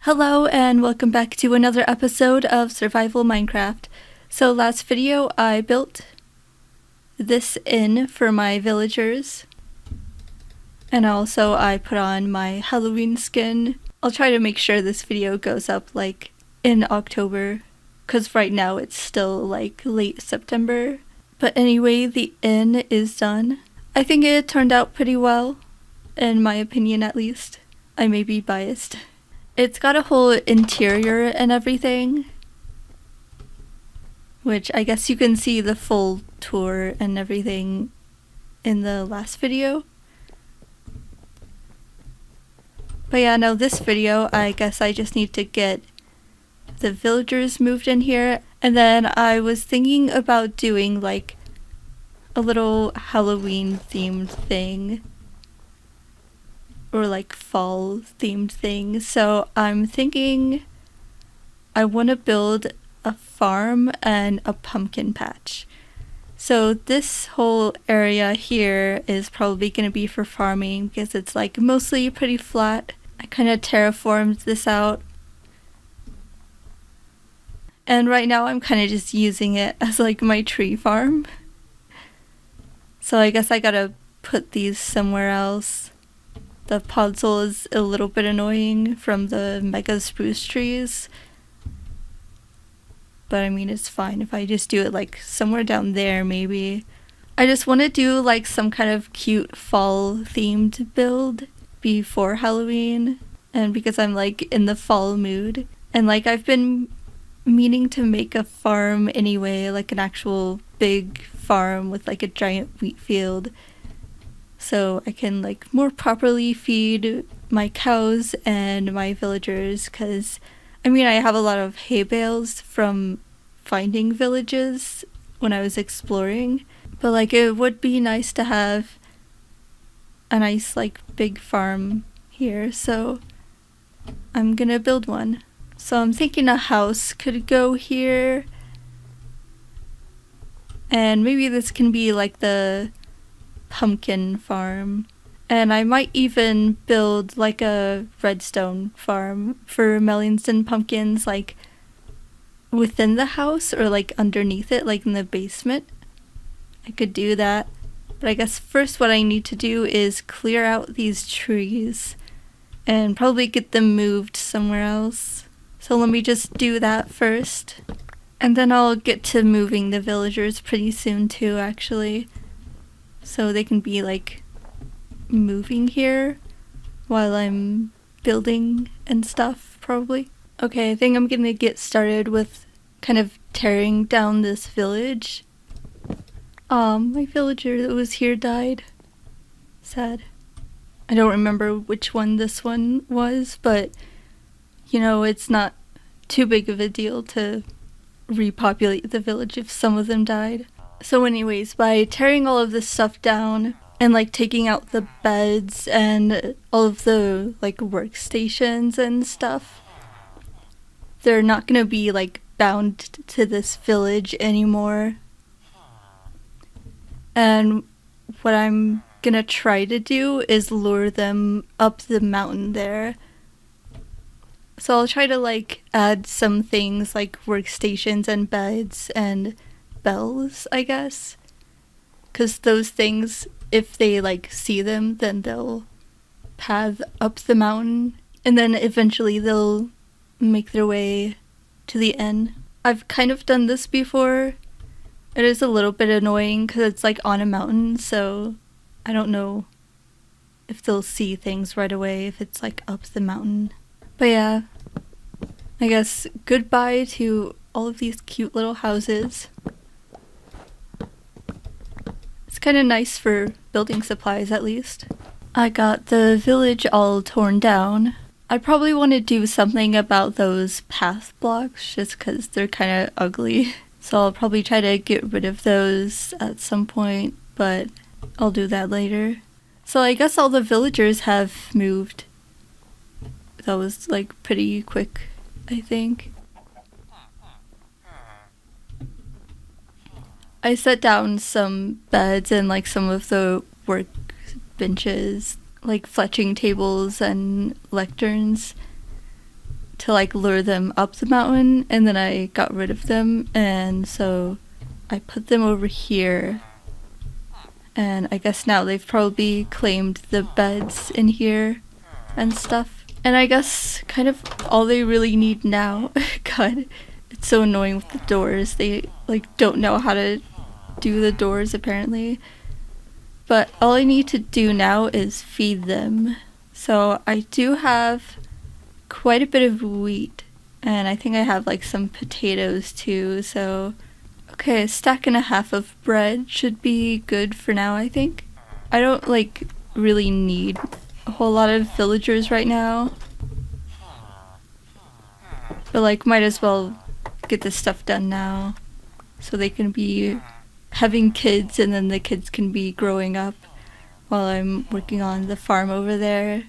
Hello and welcome back to another episode of Survival Minecraft. So last video I built this inn for my villagers, and also I put on my Halloween skin. I'll try to make sure this video goes up like in October, because right now it's still like late September. But anyway, the inn is done. I think it turned out pretty well, in my opinion at least. I may be biased. It's got a whole interior and everything, which I guess you can see the full tour and everything in the last video. But yeah, no, this video, I guess I just need to get the villagers moved in here, and then I was thinking about doing like a little Halloween themed thing. Or like fall themed thing. So I'm thinking I want to build a farm and a pumpkin patch. So this whole area here is probably going to be for farming because it's like mostly pretty flat. I kind of terraformed this out. And right now I'm kind of just using it as like my tree farm. So I guess I gotta put these somewhere else. The podzol is a little bit annoying from the mega spruce trees. But I mean, it's fine if I just do it like somewhere down there maybe. I just want to do like some kind of cute fall themed build before Halloween. And because I'm like in the fall mood. And like I've been meaning to make a farm anyway, like an actual big farm with like a giant wheat field. So I can like more properly feed my cows and my villagers, because I mean I have a lot of hay bales from finding villages when I was exploring, but like it would be nice to have a nice like big farm here, so I'm gonna build one. So I'm thinking a house could go here, and maybe this can be like the pumpkin farm, and I might even build like a redstone farm for melons and pumpkins like within the house or like underneath it, like in the basement. I could do that, but I guess first what I need to do is clear out these trees and probably get them moved somewhere else. So let me just do that first, and then I'll get to moving the villagers pretty soon too, actually. So they can be like moving here while I'm building and stuff, probably. Okay, I think I'm gonna get started with kind of tearing down this village. My villager that was here died. Sad. I don't remember which one this one was, but you know, it's not too big of a deal to repopulate the village if some of them died. So anyways, by tearing all of this stuff down and like taking out the beds and all of the like workstations and stuff, they're not gonna be like bound to this village anymore. And what I'm gonna try to do is lure them up the mountain there. So I'll try to like add some things like workstations and beds and bells, I guess, because those things, if they like see them, then they'll path up the mountain, and then eventually they'll make their way to the inn. I've kind of done this before. It is a little bit annoying because it's like on a mountain, so I don't know if they'll see things right away if it's like up the mountain. But yeah, I guess goodbye to all of these cute little houses. It's kind of nice for building supplies, at least. I got the village all torn down. I probably want to do something about those path blocks just because they're kind of ugly. So I'll probably try to get rid of those at some point, but I'll do that later. So I guess all the villagers have moved. That was like pretty quick, I think. I set down some beds and like some of the work benches, like fletching tables and lecterns, to like lure them up the mountain, and then I got rid of them, and so I put them over here. And I guess now they've probably claimed the beds in here and stuff. And I guess kind of all they really need now, God, it's so annoying with the doors. They like don't know how to do the doors apparently. But all I need to do now is feed them. So I do have quite a bit of wheat, and I think I have like some potatoes too, so okay, a stack and a half of bread should be good for now, I think. I don't like really need a whole lot of villagers right now, but like might as well get this stuff done now so they can be having kids, and then the kids can be growing up while I'm working on the farm over there.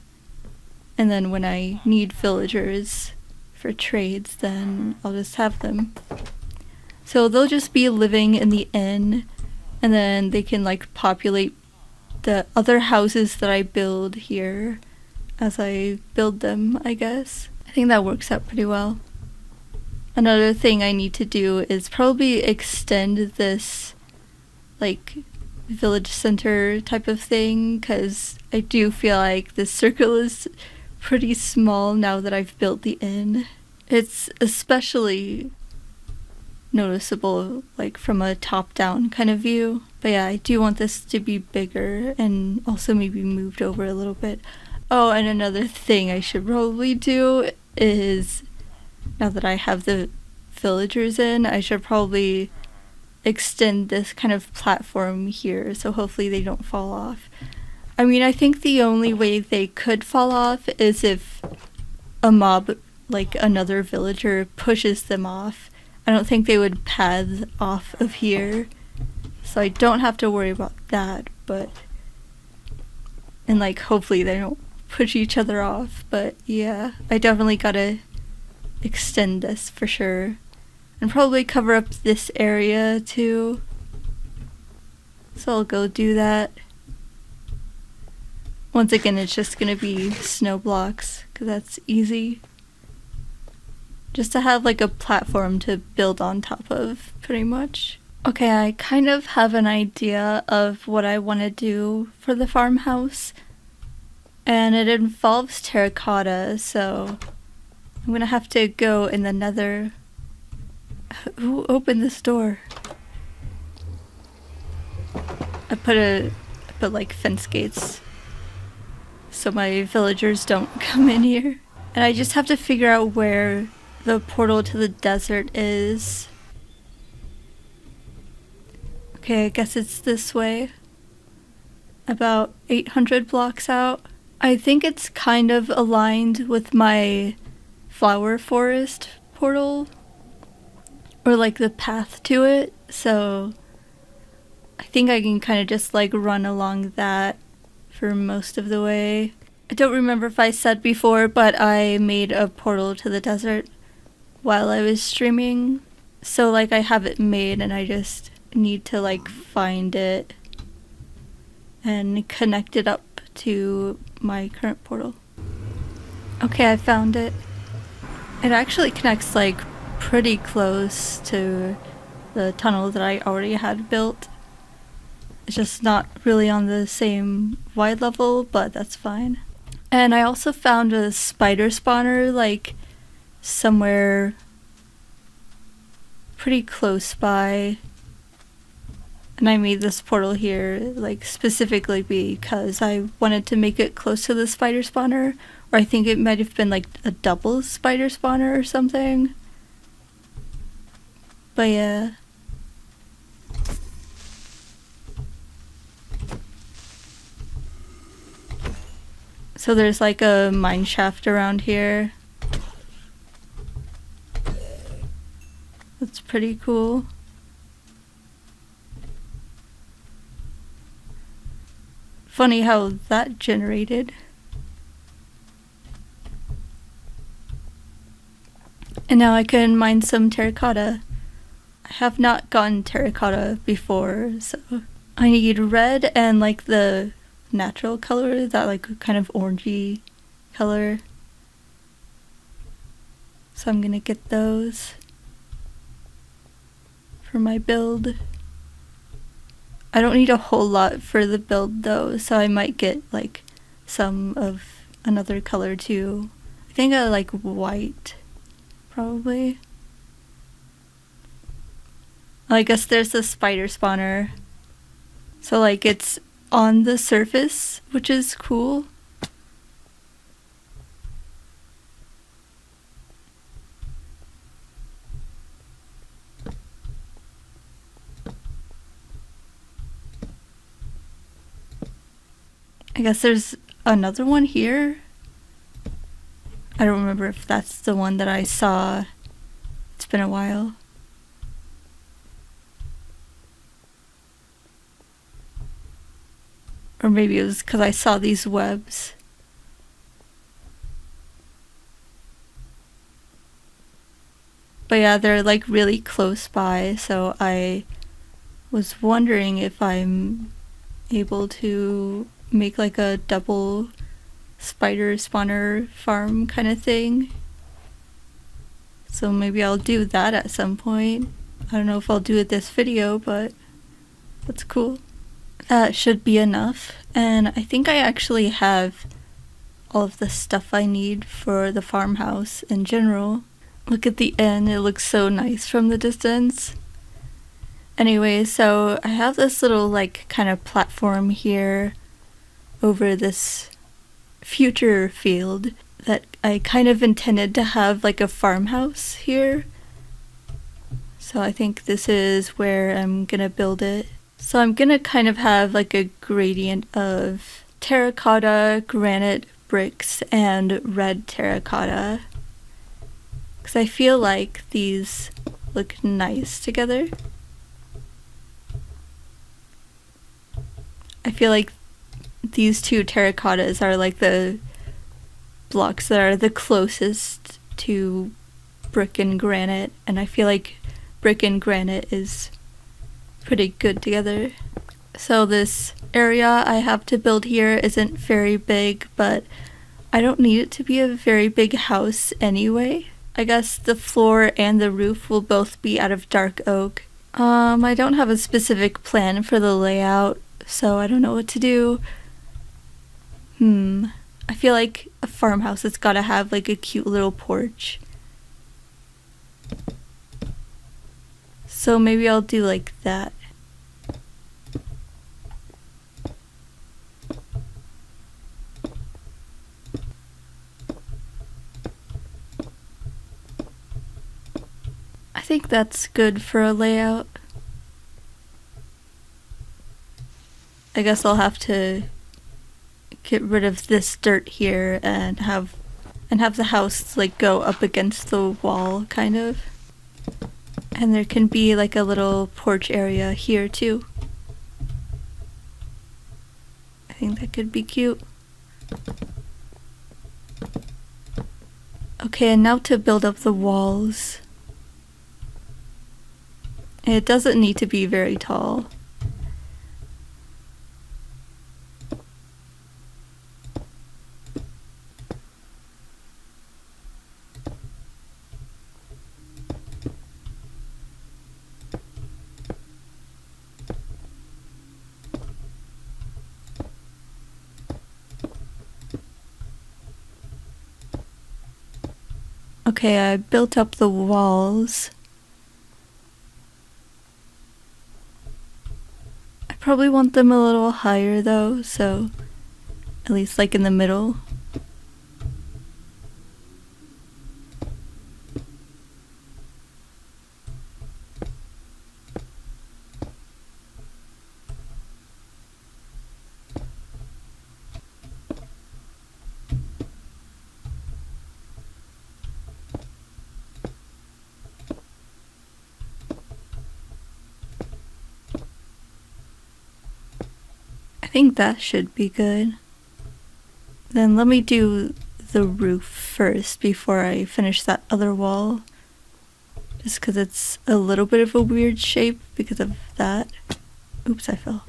And then when I need villagers for trades, then I'll just have them. So they'll just be living in the inn, and then they can like populate the other houses that I build here as I build them, I guess. I think that works out pretty well. Another thing I need to do is probably extend this like village center type of thing, because I do feel like this circle is pretty small now that I've built the inn. It's especially noticeable like from a top-down kind of view. But yeah, I do want this to be bigger and also maybe moved over a little bit. Oh, and another thing I should probably do is, now that I have the villagers in, I should probably extend this kind of platform here, so hopefully they don't fall off. I mean, I think the only way they could fall off is if a mob, like another villager, pushes them off. I don't think they would path off of here, so I don't have to worry about that, but... And like, hopefully they don't push each other off, but yeah, I definitely gotta extend this for sure. And probably cover up this area too. So I'll go do that. Once again, it's just gonna be snow blocks, because that's easy. Just to have like a platform to build on top of, pretty much. Okay, I kind of have an idea of what I want to do for the farmhouse. And it involves terracotta, so I'm gonna have to go in the nether. Who opened this door? I put like fence gates so my villagers don't come in here. And I just have to figure out where the portal to the desert is. Okay, I guess it's this way. About 800 blocks out. I think it's kind of aligned with my flower forest portal, or like the path to it, so I think I can kind of just like run along that for most of the way. I don't remember if I said before, but I made a portal to the desert while I was streaming, so like I have it made and I just need to like find it and connect it up to my current portal. Okay, I found it. It actually connects like pretty close to the tunnel that I already had built. It's just not really on the same wide level, but that's fine. And I also found a spider spawner like somewhere pretty close by. And I made this portal here like specifically because I wanted to make it close to the spider spawner, or I think it might have been like a double spider spawner or something. But yeah. So there's like a mine shaft around here. That's pretty cool. Funny how that generated. And now I can mine some terracotta. I have not gotten terracotta before, so I need red and like the natural color, that like kind of orangey color. So I'm gonna get those for my build. I don't need a whole lot for the build though, so I might get like some of another color too. I think I like white, probably. I guess there's the spider spawner. So like it's on the surface, which is cool. I guess there's another one here. I don't remember if that's the one that I saw. It's been a while. Or maybe it was because I saw these webs. But yeah, they're like really close by, so I was wondering if I'm able to make like a double spider spawner farm kind of thing. So maybe I'll do that at some point. I don't know if I'll do it this video, but that's cool. That should be enough, and I think I actually have all of the stuff I need for the farmhouse in general. Look at the end, it looks so nice from the distance. Anyway, so I have this little like kind of platform here over this future field that I kind of intended to have like a farmhouse here. So I think this is where I'm gonna build it. So I'm gonna kind of have like a gradient of terracotta, granite, bricks, and red terracotta. Because I feel like these look nice together. I feel like these two terracottas are like the blocks that are the closest to brick and granite, and I feel like brick and granite is pretty good together. So this area I have to build here isn't very big, but I don't need it to be a very big house anyway. I guess the floor and the roof will both be out of dark oak. I don't have a specific plan for the layout, so I don't know what to do. I feel like a farmhouse has gotta have like a cute little porch. So maybe I'll do like that. I think that's good for a layout. I guess I'll have to get rid of this dirt here and have the house like go up against the wall kind of. And there can be like a little porch area here too. I think that could be cute. Okay, and now to build up the walls. It doesn't need to be very tall. Okay, I built up the walls. I probably want them a little higher though, so at least like in the middle. I think that should be good. Then let me do the roof first before I finish that other wall. Just because it's a little bit of a weird shape because of that. Oops, I fell.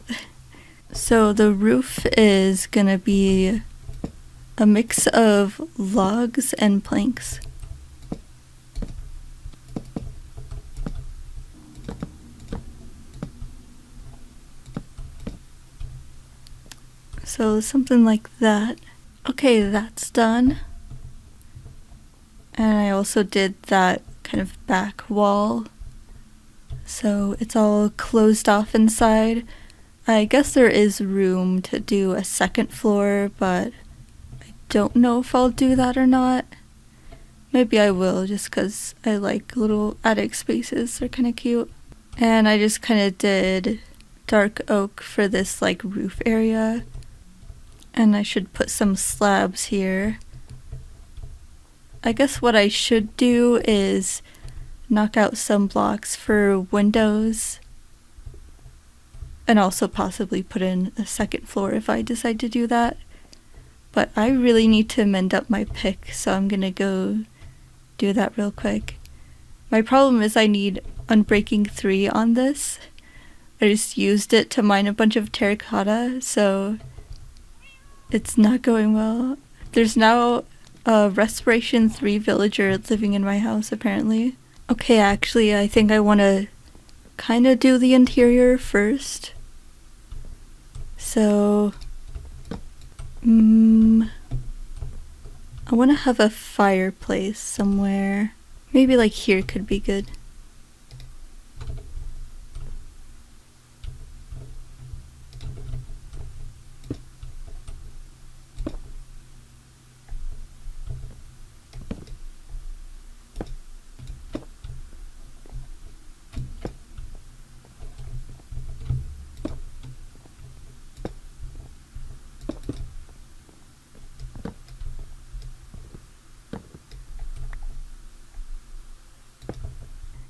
So the roof is gonna be a mix of logs and planks. So something like that. Okay, that's done. And I also did that kind of back wall. So it's all closed off inside. I guess there is room to do a second floor, but I don't know if I'll do that or not. Maybe I will, just because I like little attic spaces. They're kind of cute. And I just kind of did dark oak for this like roof area. And I should put some slabs here. I guess what I should do is knock out some blocks for windows. And also possibly put in a second floor if I decide to do that. But I really need to mend up my pick, so I'm gonna go do that real quick. My problem is I need Unbreaking 3 on this. I just used it to mine a bunch of terracotta, so it's not going well. There's now a Respiration 3 villager living in my house, apparently. Okay, actually, I think I want to kind of do the interior first. So, I want to have a fireplace somewhere. Maybe like here could be good.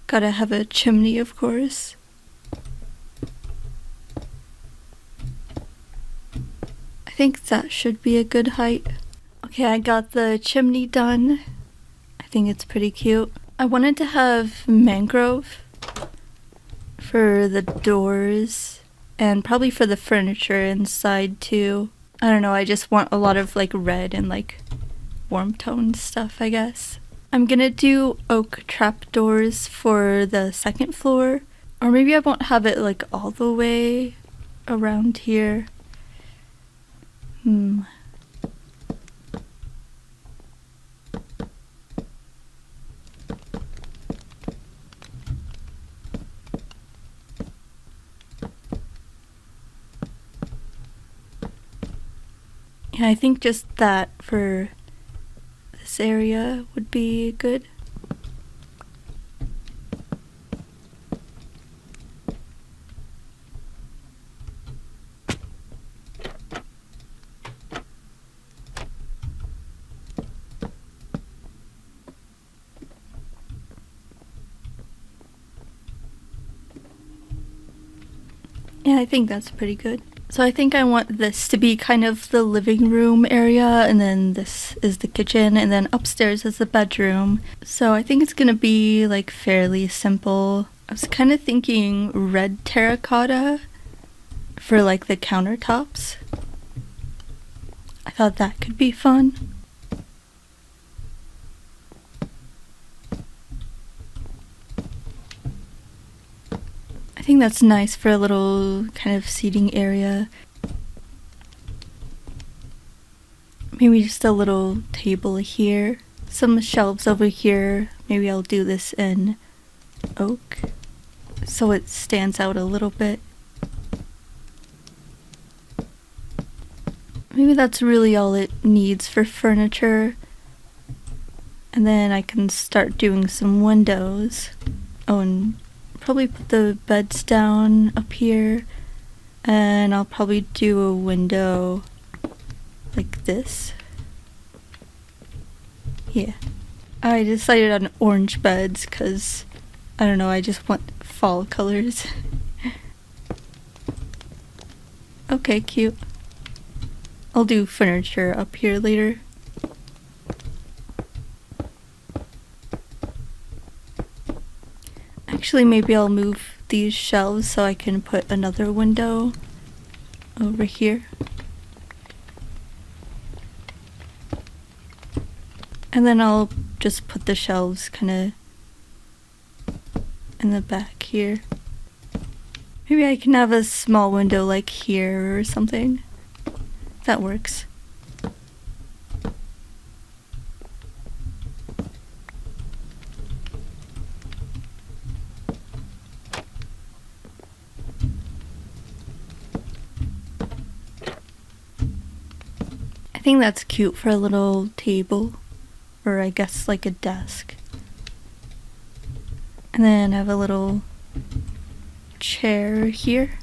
Gotta have a chimney, of course. I think that should be a good height. Okay, I got the chimney done. I think it's pretty cute. I wanted to have mangrove for the doors and probably for the furniture inside too. I don't know, I just want a lot of like red and like warm toned stuff, I guess. I'm gonna do oak trapdoors for the second floor, or maybe I won't have it like all the way around here. Yeah, I think just that for this area would be good. Yeah, I think that's pretty good. So I think I want this to be kind of the living room area, and then this is the kitchen, and then upstairs is the bedroom. So I think it's gonna be like fairly simple. I was kind of thinking red terracotta for like the countertops. I thought that could be fun. I think that's nice for a little kind of seating area. Maybe just a little table here. Some shelves over here. Maybe I'll do this in oak so it stands out a little bit. Maybe that's really all it needs for furniture. And then I can start doing some windows. Oh, and probably put the beds down up here, and I'll probably do a window like this. Yeah, I decided on orange beds because I don't know, I just want fall colors. Okay, cute. I'll do furniture up here later. Actually, maybe I'll move these shelves so I can put another window over here. And then I'll just put the shelves kind of in the back here. Maybe I can have a small window like here or something. That works. I think that's cute for a little table, or I guess like a desk. And then I have a little chair here.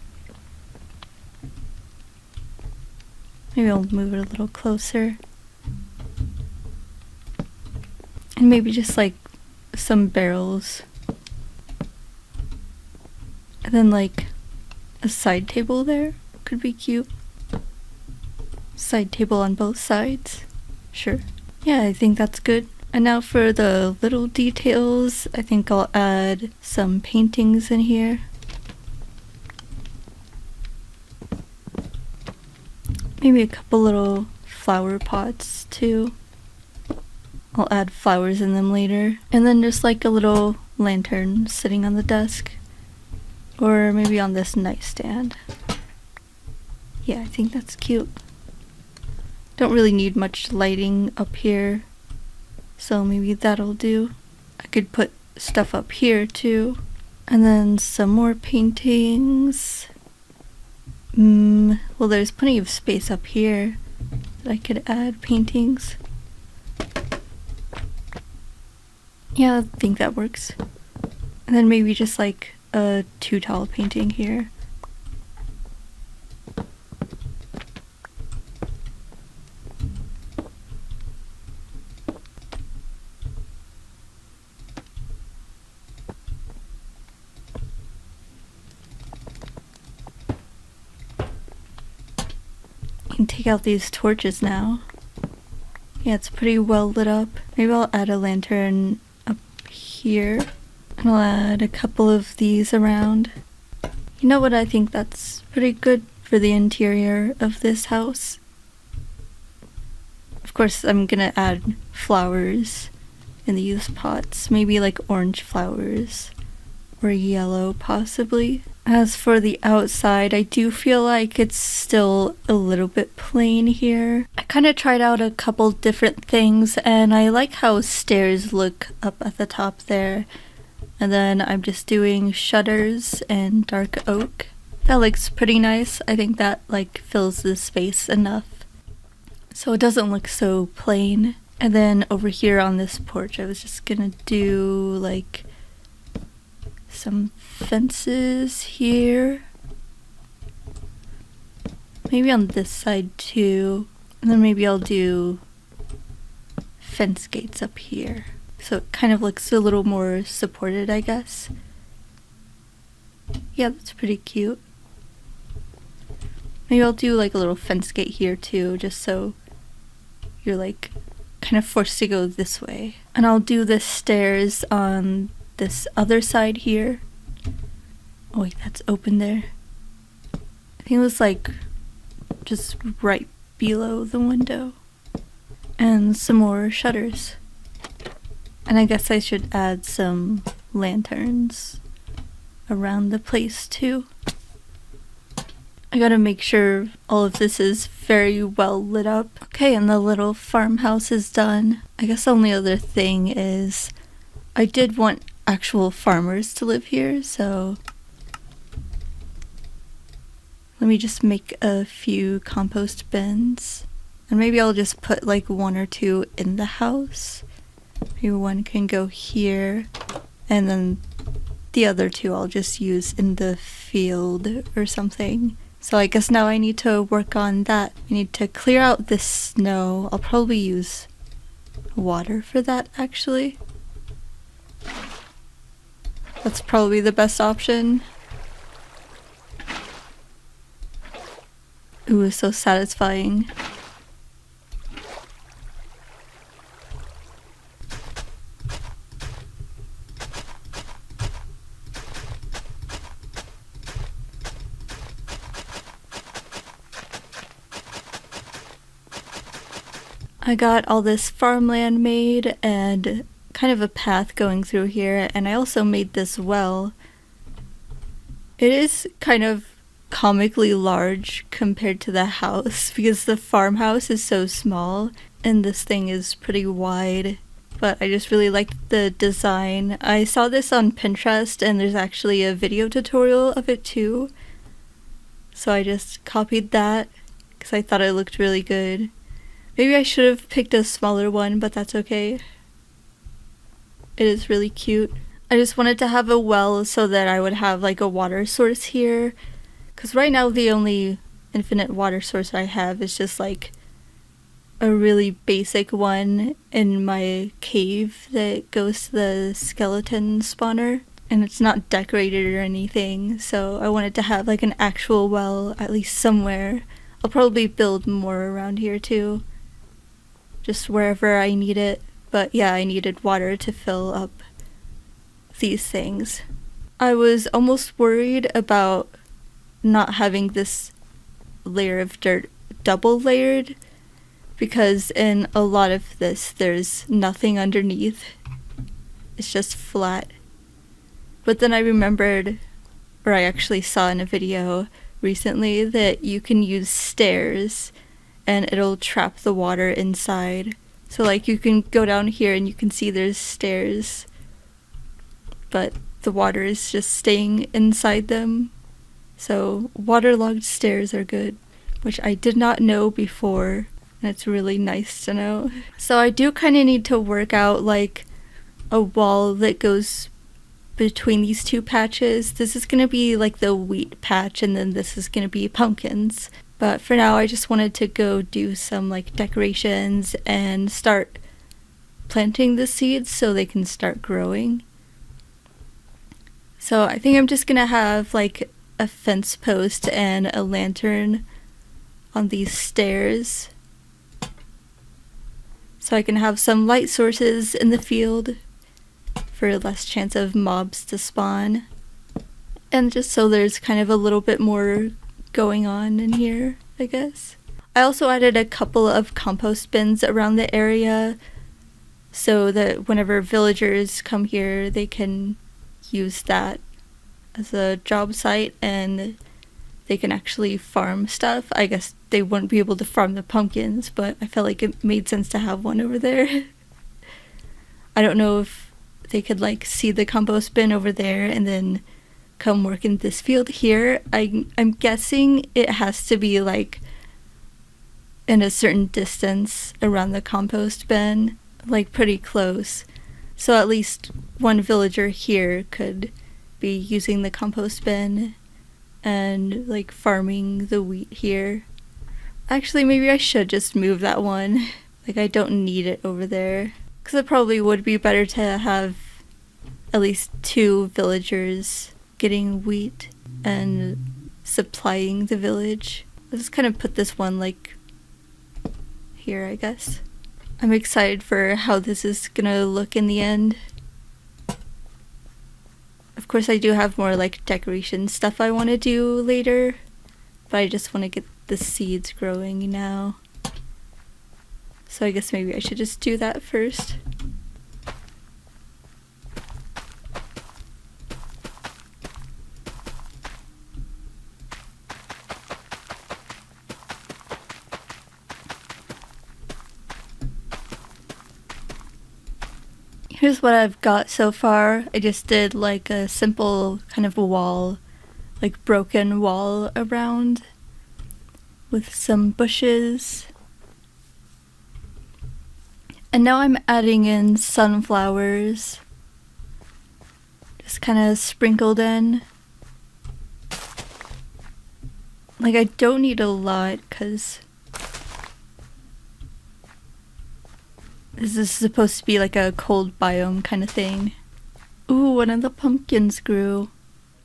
Maybe I'll move it a little closer. And maybe just like some barrels. And then like a side table there could be cute. Side table on both sides. Sure. Yeah, I think that's good. And now for the little details, I think I'll add some paintings in here. Maybe a couple little flower pots too. I'll add flowers in them later. And then just like a little lantern sitting on the desk. Or maybe on this nightstand. Yeah, I think that's cute. Don't really need much lighting up here, so maybe that'll do. I could put stuff up here too. And then some more paintings. Well, there's plenty of space up here that I could add paintings. Yeah, I think that works. And then maybe just like a too tall painting here. Can take out these torches now. Yeah, it's pretty well lit up. Maybe I'll add a lantern up here. And I'll add a couple of these around. You know what, I think that's pretty good for the interior of this house. Of course, I'm gonna add flowers in these pots. Maybe like orange flowers. Or yellow, possibly. As for the outside, I do feel like it's still a little bit plain here. I kind of tried out a couple different things, and I like how stairs look up at the top there. And then I'm just doing shutters and dark oak. That looks pretty nice. I think that like fills the space enough, so it doesn't look so plain. And then over here on this porch, I was just gonna do like some fences here. Maybe on this side too. And then maybe I'll do fence gates up here. So it kind of looks a little more supported, I guess. Yeah, that's pretty cute. Maybe I'll do like a little fence gate here too, just so you're like kind of forced to go this way. And I'll do the stairs on this other side here. Oh wait, that's open there. I think it was like just right below the window. And some more shutters. And I guess I should add some lanterns around the place too. I gotta make sure all of this is very well lit up. Okay, and the little farmhouse is done. I guess the only other thing is I did want actual farmers to live here, so let me just make a few compost bins. And maybe I'll just put like one or two in the house. Maybe one can go here, and then the other two I'll just use in the field or something. So I guess now I need to work on that. I need to clear out this snow. I'll probably use water for that, actually. That's probably the best option. Ooh, so satisfying. I got all this farmland made and kind of a path going through here, and I also made this well. It is kind of comically large compared to the house because the farmhouse is so small and this thing is pretty wide. But I just really liked the design. I saw this on Pinterest and there's actually a video tutorial of it too. So I just copied that because I thought it looked really good. Maybe I should have picked a smaller one, but that's okay. It is really cute. I just wanted to have a well so that I would have like a water source here. Because right now the only infinite water source I have is just like a really basic one in my cave that goes to the skeleton spawner. And it's not decorated or anything, so I wanted to have like an actual well at least somewhere. I'll probably build more around here too. Just wherever I need it. But yeah, I needed water to fill up these things. I was almost worried about not having this layer of dirt double layered because in a lot of this there's nothing underneath. It's just flat. But then I remembered, or I actually saw in a video recently, that you can use stairs and it'll trap the water inside. So like you can go down here and you can see there's stairs, but the water is just staying inside them. So waterlogged stairs are good, which I did not know before, and it's really nice to know. So I do kind of need to work out like a wall that goes between these two patches. This is going to be like the wheat patch and then this is going to be pumpkins. But for now I just wanted to go do some like decorations and start planting the seeds so they can start growing. So I think I'm just going to have like a fence post and a lantern on these stairs so I can have some light sources in the field for less chance of mobs to spawn, and just so there's kind of a little bit more going on in here, I guess. I also added a couple of compost bins around the area so that whenever villagers come here they can use that as a job site and they can actually farm stuff. I guess they wouldn't be able to farm the pumpkins, but I felt like it made sense to have one over there. I don't know if they could like see the compost bin over there and then come work in this field here. I'm guessing it has to be like in a certain distance around the compost bin, like pretty close. So at least one villager here could be using the compost bin and like farming the wheat here. Actually, maybe I should just move that one. Like I don't need it over there. Because it probably would be better to have at least 2 villagers getting wheat and supplying the village. I'll just kind of put this one like here, I guess. I'm excited for how this is gonna look in the end. Of course I do have more like decoration stuff I want to do later, but I just want to get the seeds growing now. So I guess maybe I should just do that first. Here's what I've got so far. I just did like a simple kind of a wall, like broken wall around with some bushes. And now I'm adding in sunflowers, just kind of sprinkled in. Like I don't need a lot because this is supposed to be like a cold biome kind of thing. Ooh, one of the pumpkins grew.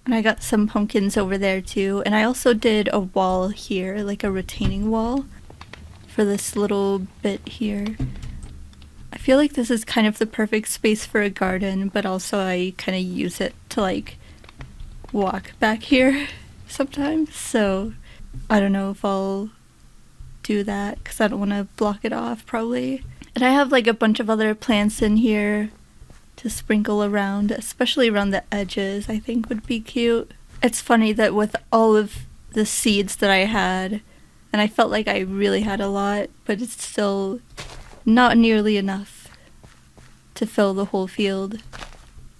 And I got some pumpkins over there too. And I also did a wall here, like a retaining wall for this little bit here. I feel like this is kind of the perfect space for a garden, but also I kind of use it to like walk back here sometimes. So I don't know if I'll do that because I don't want to block it off probably. And I have like a bunch of other plants in here to sprinkle around, especially around the edges, I think would be cute. It's funny that with all of the seeds that I had, and I felt like I really had a lot, but it's still not nearly enough to fill the whole field.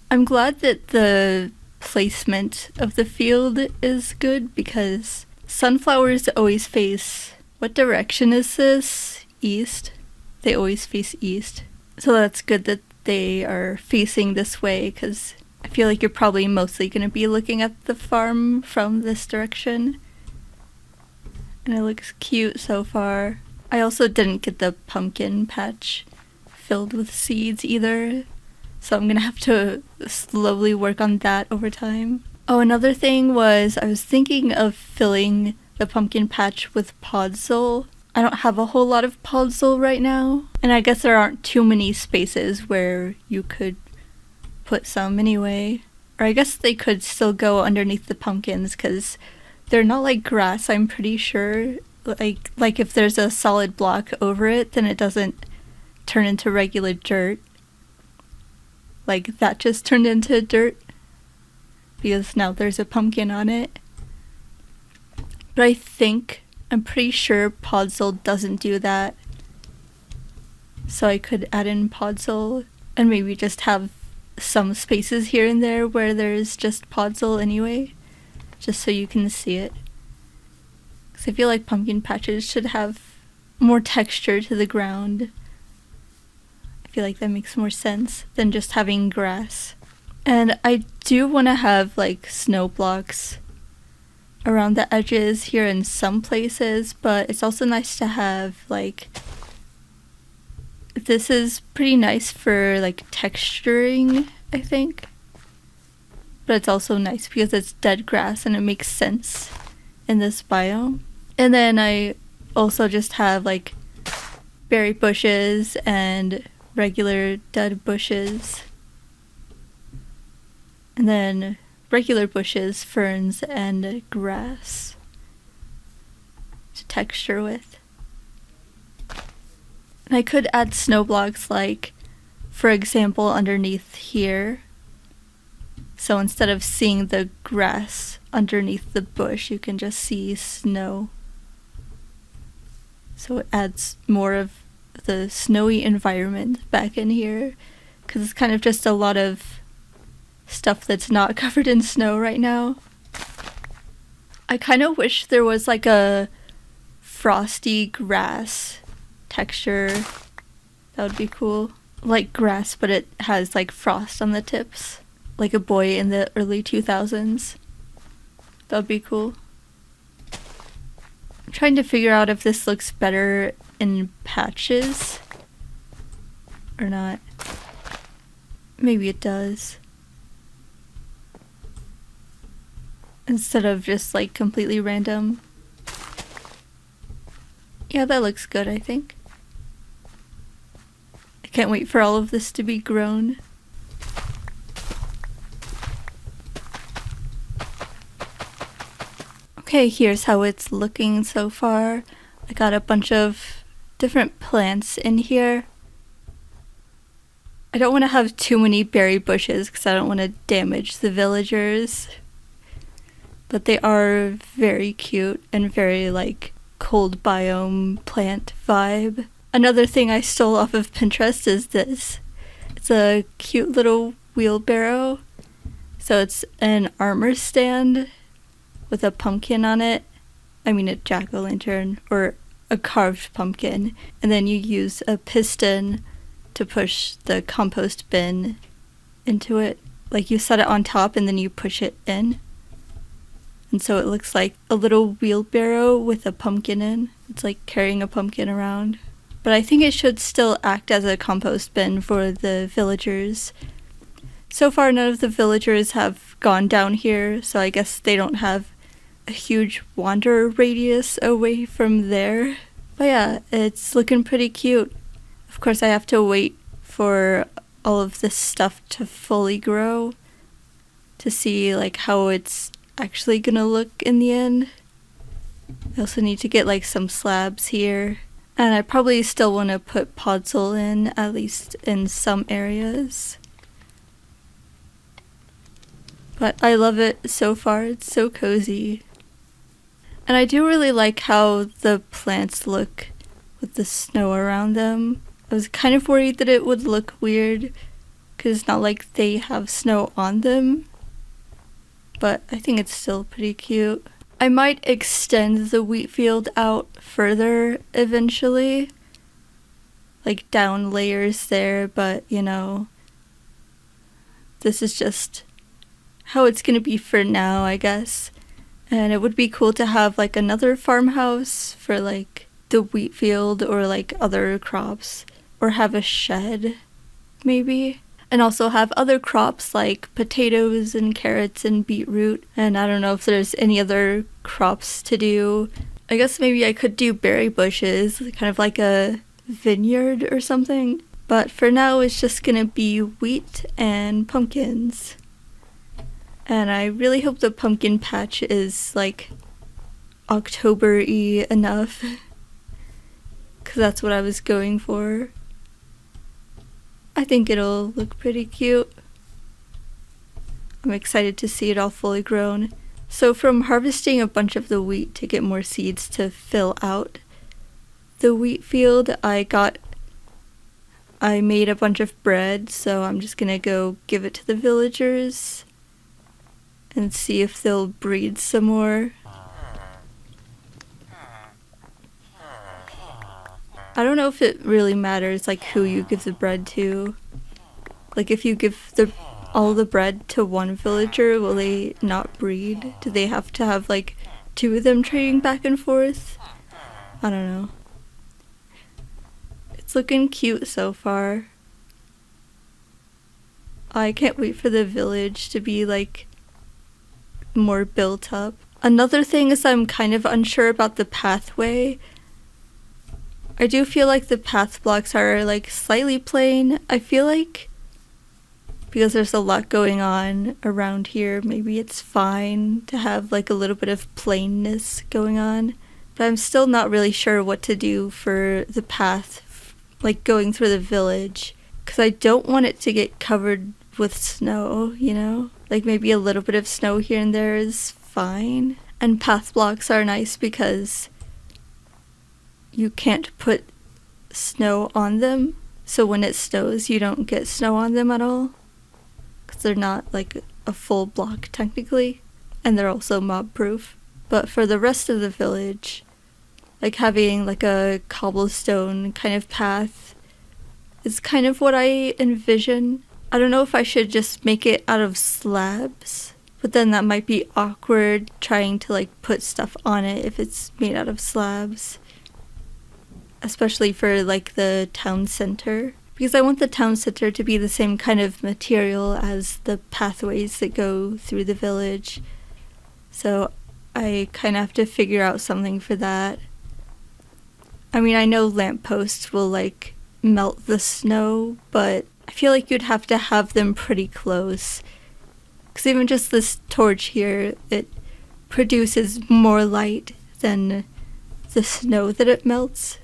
I'm glad that the placement of the field is good because sunflowers always face... What direction is this? East? They always face east. So that's good that they are facing this way because I feel like you're probably mostly going to be looking at the farm from this direction. And it looks cute so far. I also didn't get the pumpkin patch filled with seeds either, so I'm gonna have to slowly work on that over time. Oh, another thing was I was thinking of filling the pumpkin patch with podzol. I don't have a whole lot of podzol right now, and I guess there aren't too many spaces where you could put some anyway. Or I guess they could still go underneath the pumpkins because they're not like grass, I'm pretty sure. Like if there's a solid block over it, then it doesn't turn into regular dirt. Like that just turned into dirt because now there's a pumpkin on it. But I'm pretty sure podzol doesn't do that. So I could add in podzol and maybe just have some spaces here and there where there's just podzol anyway, just so you can see it. Because I feel like pumpkin patches should have more texture to the ground. I feel like that makes more sense than just having grass. And I do want to have like snow blocks around the edges here in some places, but it's also nice to have like... This is pretty nice for like texturing, I think. But it's also nice because it's dead grass and it makes sense in this biome. And then I also just have like berry bushes and regular dead bushes. And then regular bushes, ferns, and grass to texture with. And I could add snow blocks like, for example, underneath here. So instead of seeing the grass underneath the bush, you can just see snow. So it adds more of the snowy environment back in here, because it's kind of just a lot of stuff that's not covered in snow right now. I kind of wish there was like a frosty grass texture. That would be cool. Like grass, but it has like frost on the tips. Like a boy in the early 2000s. That would be cool. I'm trying to figure out if this looks better in patches or not. Maybe it does. Instead of just like completely random. Yeah, that looks good, I think. I can't wait for all of this to be grown. Okay, here's how it's looking so far. I got a bunch of different plants in here. I don't want to have too many berry bushes because I don't want to damage the villagers. But they are very cute and very like cold biome plant vibe. Another thing I stole off of Pinterest is this. It's a cute little wheelbarrow. So it's an armor stand with a pumpkin on it. I mean a jack-o'-lantern or a carved pumpkin. And then you use a piston to push the compost bin into it. Like you set it on top and then you push it in. And so it looks like a little wheelbarrow with a pumpkin in. It's like carrying a pumpkin around. But I think it should still act as a compost bin for the villagers. So far none of the villagers have gone down here, so I guess they don't have a huge wander radius away from there. But yeah, it's looking pretty cute. Of course I have to wait for all of this stuff to fully grow to see like how it's actually gonna look in the end. I also need to get like some slabs here, and I probably still want to put podzol in, at least in some areas. But I love it so far, it's so cozy. And I do really like how the plants look with the snow around them. I was kind of worried that it would look weird because it's not like they have snow on them, but I think it's still pretty cute. I might extend the wheat field out further eventually, like down layers there, but you know, this is just how it's gonna be for now, I guess. And it would be cool to have like another farmhouse for like the wheat field or like other crops, or have a shed maybe, and also have other crops like potatoes and carrots and beetroot. And I don't know if there's any other crops to do. I guess maybe I could do berry bushes, kind of like a vineyard or something. But for now it's just gonna be wheat and pumpkins. And I really hope the pumpkin patch is like October-y enough, because that's what I was going for. I think it'll look pretty cute. I'm excited to see it all fully grown. So from harvesting a bunch of the wheat to get more seeds to fill out the wheat field, I made a bunch of bread, so I'm just gonna go give it to the villagers and see if they'll breed some more. I don't know if it really matters like who you give the bread to. Like if you give all the bread to one villager, will they not breed? Do they have to have like two of them trading back and forth? I don't know. It's looking cute so far. I can't wait for the village to be like more built up. Another thing is I'm kind of unsure about the pathway. I do feel like the path blocks are like slightly plain. I feel like because there's a lot going on around here, maybe it's fine to have like a little bit of plainness going on. But I'm still not really sure what to do for the path, like going through the village, because I don't want it to get covered with snow, you know? Like maybe a little bit of snow here and there is fine. And path blocks are nice because you can't put snow on them. So when it snows, you don't get snow on them at all. Because they're not like a full block technically. And they're also mob proof. But for the rest of the village, like having like a cobblestone kind of path is kind of what I envision. I don't know if I should just make it out of slabs, but then that might be awkward trying to like put stuff on it if it's made out of slabs. Especially for like the town center. Because I want the town center to be the same kind of material as the pathways that go through the village. So I kind of have to figure out something for that. I mean, I know lampposts will like melt the snow, but I feel like you'd have to have them pretty close. Because even just this torch here, it produces more light than the snow that it melts.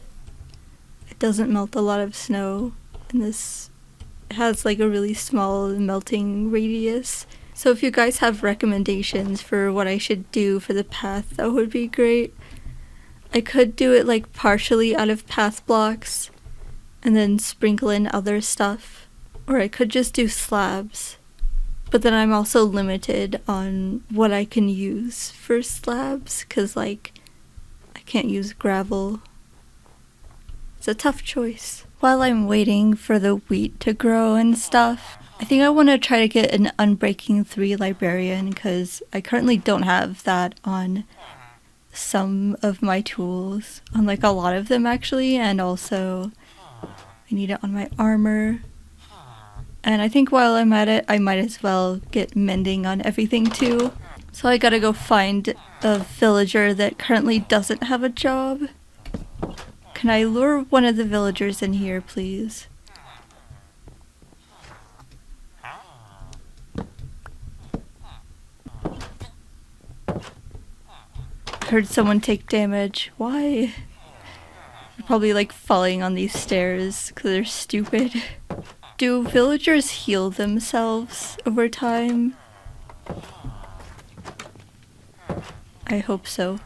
It doesn't melt a lot of snow, and this has like a really small melting radius. So if you guys have recommendations for what I should do for the path, that would be great. I could do it like partially out of path blocks and then sprinkle in other stuff. Or I could just do slabs. But then I'm also limited on what I can use for slabs, because like I can't use gravel. It's a tough choice. While I'm waiting for the wheat to grow and stuff, I think I want to try to get an Unbreaking 3 librarian, because I currently don't have that on some of my tools. On like a lot of them actually, and also I need it on my armor. And I think while I'm at it, I might as well get mending on everything too. So I gotta go find a villager that currently doesn't have a job. Can I lure one of the villagers in here, please? I heard someone take damage. Why? They're probably like falling on these stairs because they're stupid. Do villagers heal themselves over time? I hope so.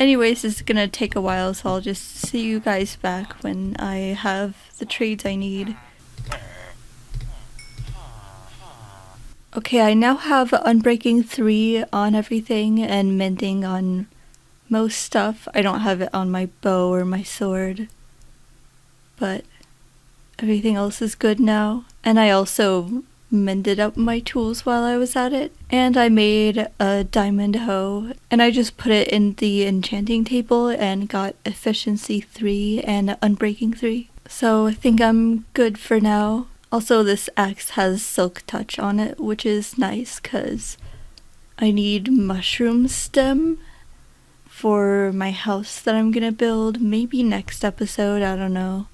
Anyways, it's gonna take a while, so I'll just see you guys back when I have the trades I need. Okay, I now have Unbreaking 3 on everything and Mending on most stuff. I don't have it on my bow or my sword, but everything else is good now. And I also mended up my tools while I was at it. And I made a diamond hoe, and I just put it in the enchanting table and got efficiency 3 and Unbreaking 3. So I think I'm good for now. Also, this axe has silk touch on it, which is nice because I need mushroom stem for my house that I'm gonna build. Maybe next episode, I don't know.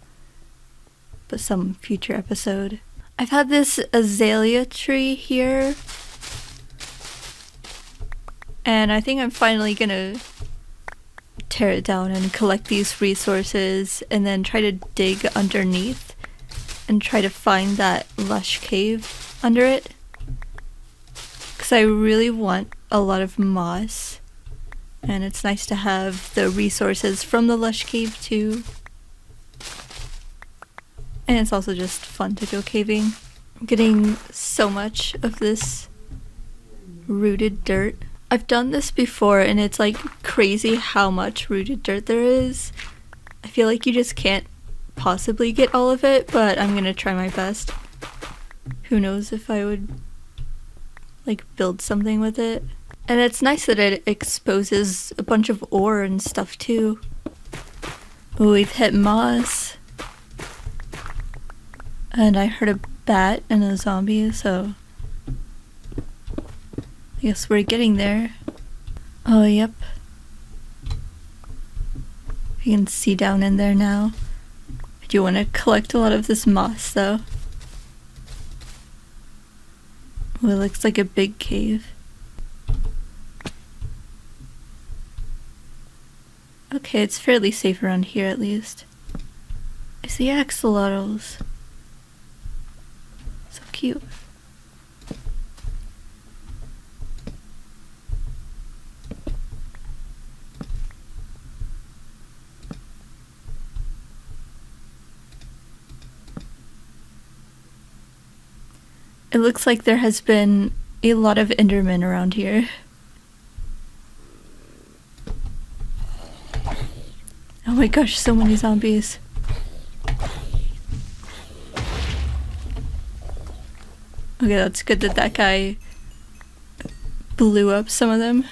But some future episode. I've had this azalea tree here. And I think I'm finally gonna tear it down and collect these resources and then try to dig underneath and try to find that lush cave under it. Because I really want a lot of moss. And it's nice to have the resources from the lush cave too. And it's also just fun to go caving. I'm getting so much of this rooted dirt. I've done this before and it's like crazy how much rooted dirt there is. I feel like you just can't possibly get all of it, but I'm gonna try my best. Who knows if I would like build something with it. And it's nice that it exposes a bunch of ore and stuff too. Oh, we've hit moss. And I heard a bat and a zombie, so I guess we're getting there. Oh, yep. You can see down in there now. I do want to collect a lot of this moss, though. Oh, it looks like a big cave. Okay, it's fairly safe around here at least. I see axolotls. So cute. It looks like there has been a lot of Endermen around here. Oh my gosh, so many zombies. Okay, that's good that that guy blew up some of them.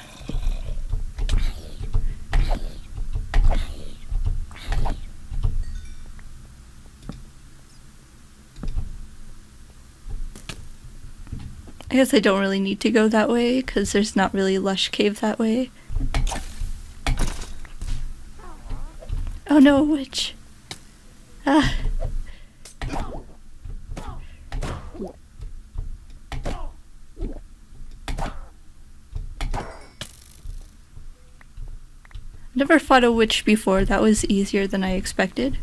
I guess I don't really need to go that way because there's not really lush cave that way. Oh no, witch. Ah. Never fought a witch before. That was easier than I expected.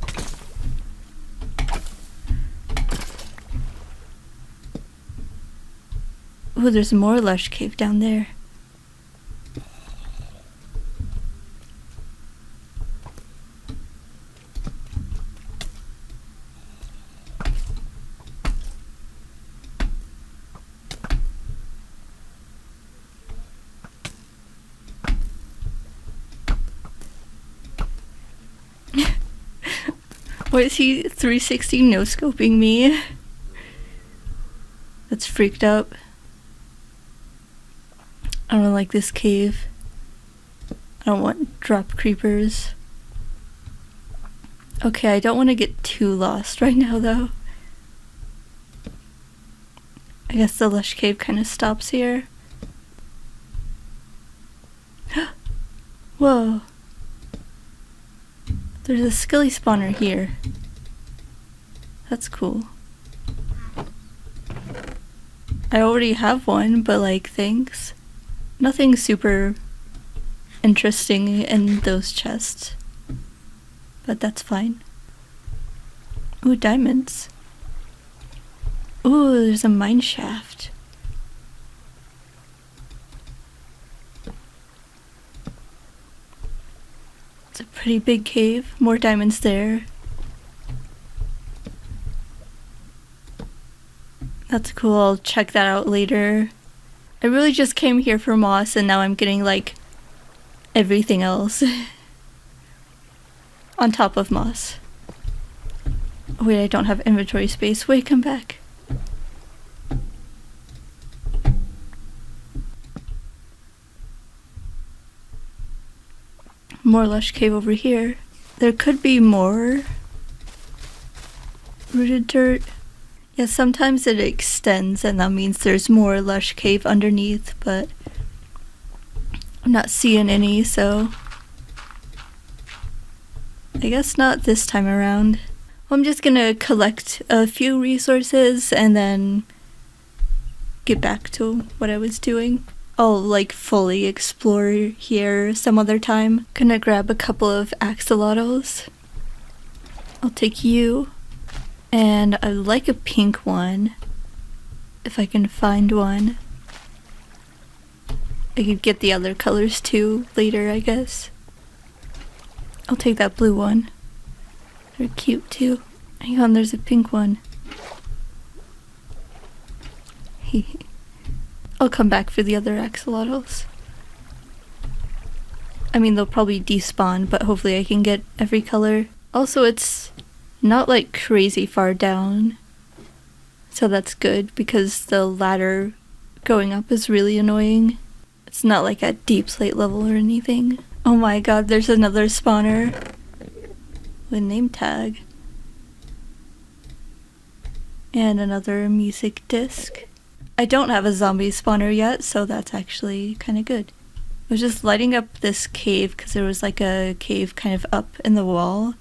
Oh, there's more lush cave down there. Why is he 360 no-scoping me? That's freaked up. I don't like this cave. I don't want drop creepers. Okay, I don't want to get too lost right now though. I guess the lush cave kind of stops here. Whoa. There's a skilly spawner here. That's cool. I already have one, but like, thanks. Nothing super interesting in those chests. But that's fine. Ooh, diamonds. Ooh, there's a mine shaft. Pretty big cave, more diamonds there. That's cool, I'll check that out later. I really just came here for moss and now I'm getting like everything else on top of moss. Oh wait, I don't have inventory space. Wait, come back. More lush cave over here. There could be more rooted dirt. Yeah, sometimes it extends and that means there's more lush cave underneath, but I'm not seeing any, so I guess not this time around. Well, I'm just gonna collect a few resources and then get back to what I was doing. I'll like fully explore here some other time. Gonna grab a couple of axolotls. I'll take you. And I like a pink one, if I can find one. I could get the other colors too later, I guess. I'll take that blue one. They're cute too. Hang on, there's a pink one. I'll come back for the other axolotls. I mean, they'll probably despawn, but hopefully I can get every color. Also, it's not like crazy far down, so that's good because the ladder going up is really annoying. It's not like at deep slate level or anything. Oh my god, there's another spawner with name tag and another music disc. I don't have a zombie spawner yet, so that's actually kind of good. I was just lighting up this cave because there was like a cave kind of up in the wall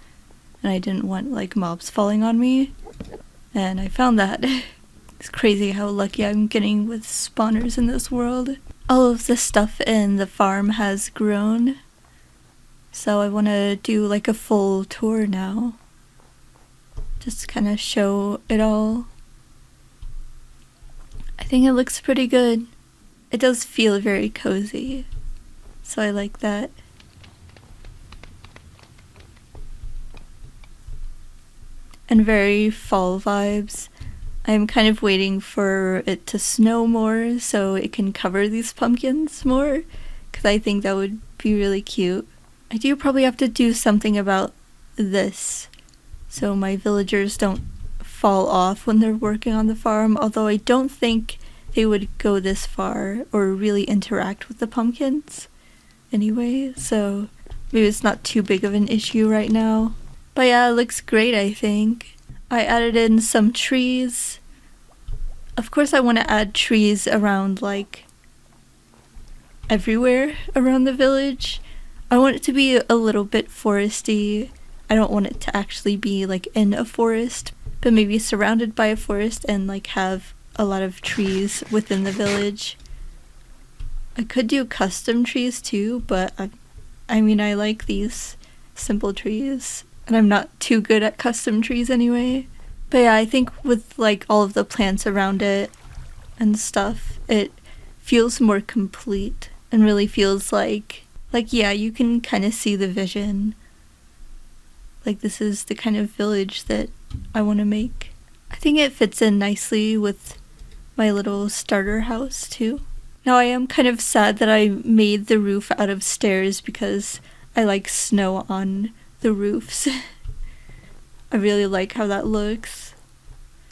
and I didn't want like mobs falling on me, and I found that. It's crazy how lucky I'm getting with spawners in this world. All of the stuff in the farm has grown, so I want to do like a full tour now. Just kind of show it all. I think it looks pretty good. It does feel very cozy, so I like that. And very fall vibes. I'm kind of waiting for it to snow more so it can cover these pumpkins more, because I think that would be really cute. I do probably have to do something about this so my villagers don't fall off when they're working on the farm, although I don't think they would go this far or really interact with the pumpkins anyway, so maybe it's not too big of an issue right now. But yeah, it looks great, I think. I added in some trees. Of course I want to add trees around like everywhere around the village. I want it to be a little bit foresty. I don't want it to actually be like in a forest, but maybe surrounded by a forest and like have a lot of trees within the village. I could do custom trees too, but I mean I like these simple trees. And I'm not too good at custom trees anyway. But yeah, I think with like all of the plants around it and stuff, it feels more complete and really feels like yeah, you can kind of see the vision. Like this is the kind of village that I want to make. I think it fits in nicely with my little starter house too. Now I am kind of sad that I made the roof out of stairs because I like snow on the roofs. I really like how that looks,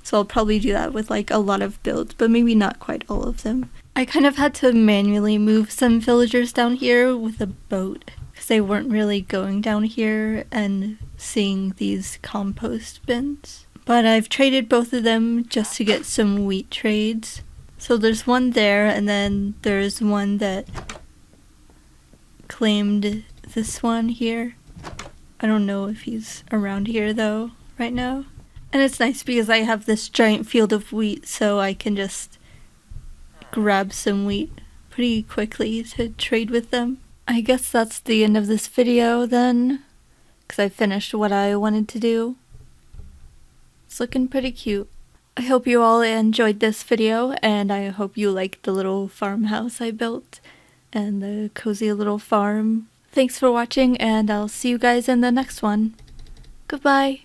so I'll probably do that with like a lot of builds, but maybe not quite all of them. I kind of had to manually move some villagers down here with a boat because they weren't really going down here and seeing these compost bins, but I've traded both of them just to get some wheat trades. So there's one there, and then there's one that claimed this one here. I don't know if he's around here though right now. And it's nice because I have this giant field of wheat, so I can just grab some wheat pretty quickly to trade with them. I guess that's the end of this video then, because I finished what I wanted to do. It's looking pretty cute. I hope you all enjoyed this video, and I hope you liked the little farmhouse I built and the cozy little farm Thanks for watching, and I'll see you guys in the next one. Goodbye.